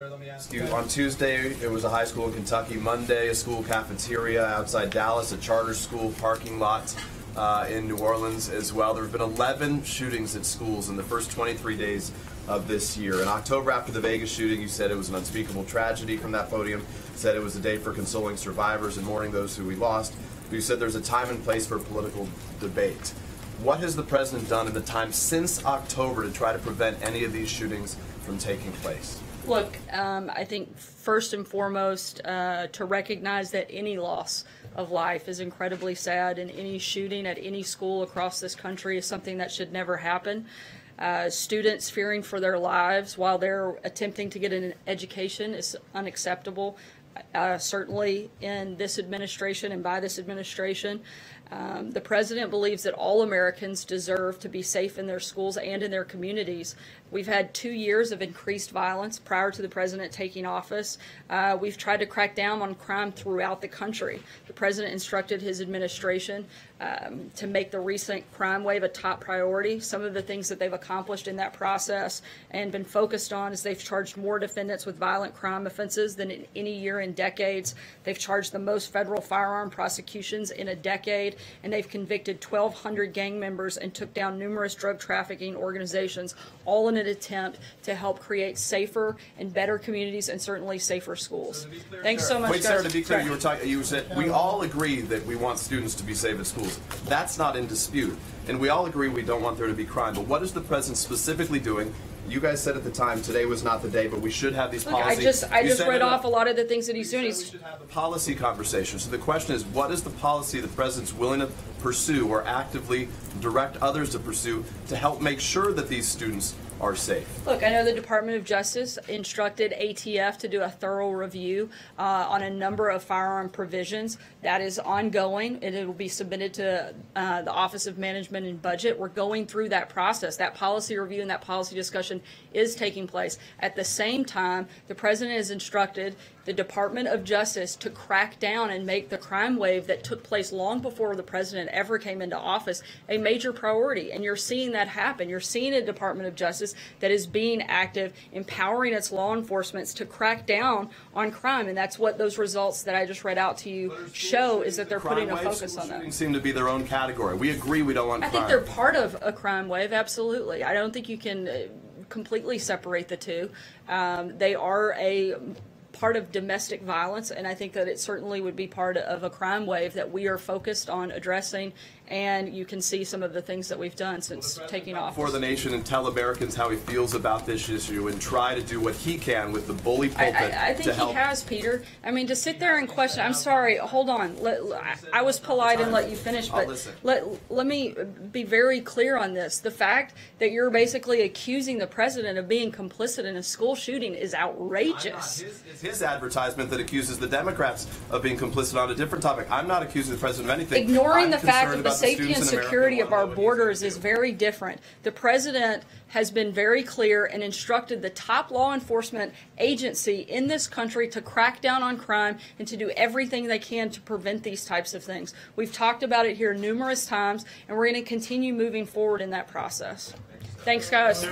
Let me ask you, on Tuesday it was a high school in Kentucky, Monday a school cafeteria outside Dallas, a charter school parking lot in New Orleans as well. There have been 11 shootings at schools in the first 23 days of this year. In October, after the Vegas shooting, you said it was an unspeakable tragedy from that podium, said it was a day for consoling survivors and mourning those who we lost. You said there's a time and place for political debate. What has the president done in the time since October to try to prevent any of these shootings from taking place? Look, I think first and foremost to recognize that any loss of life is incredibly sad, and any shooting at any school across this country is something that should never happen. Students fearing for their lives while they're attempting to get an education is unacceptable. Certainly in this administration and by this administration. The president believes that all Americans deserve to be safe in their schools and in their communities. We've had 2 years of increased violence prior to the president taking office. We've tried to crack down on crime throughout the country. The president instructed his administration to make the recent crime wave a top priority. Some of the things that they've accomplished in that process and been focused on is they've charged more defendants with violent crime offenses than in any year in decades. They've charged the most federal firearm prosecutions in a decade, and they've convicted 1,200 gang members and took down numerous drug trafficking organizations, all in an attempt to help create safer and better communities and certainly safer schools. Thanks so much, Wait, guys. Sarah, to be clear, you said we all agree that we want students to be safe at schools. That's not in dispute. And we all agree we don't want there to be crime. But what is the president specifically doing? You guys said at the time today was not the day, but we should have these policies. I just read off a lot of the things that he's doing. We should have a policy conversation. So the question is, what is the policy the president's willing to pursue or actively direct others to pursue to help make sure that these students are safe? Look, I know the Department of Justice instructed ATF to do a thorough review on a number of firearm provisions. That is ongoing, and it will be submitted to the Office of Management and Budget. We're going through that process. That policy review and that policy discussion is taking place. At the same time, the president has instructed the Department of Justice to crack down and make the crime wave that took place long before the president ever came into office a major priority. And you're seeing that happen. You're seeing a Department of Justice that is being active, empowering its law enforcement to crack down on crime. And that's what those results that I just read out to you show, is that they're putting a focus on that. Seem to be their own category. We agree we don't want crime. I think they're part of a crime wave, absolutely. I don't think you can completely separate the two. They are a part of domestic violence, and I think that it certainly would be part of a crime wave that we are focused on addressing, and you can see some of the things that we've done since taking office. For the nation and tell Americans how he feels about this issue and try to do what he can with the bully pulpit I think he has, Peter. I mean, to sit there and question, I'm sorry, hold on. I was polite and let you finish, but let me be very clear on this. The fact that you're basically accusing the president of being complicit in a school shooting is outrageous. It's his advertisement that accuses the Democrats of being complicit on a different topic. I'm not accusing the president of anything. Ignoring the fact that the safety and security of our borders is very different. The president has been very clear and instructed the top law enforcement agency in this country to crack down on crime and to do everything they can to prevent these types of things. We've talked about it here numerous times, and we're going to continue moving forward in that process. Thanks, guys.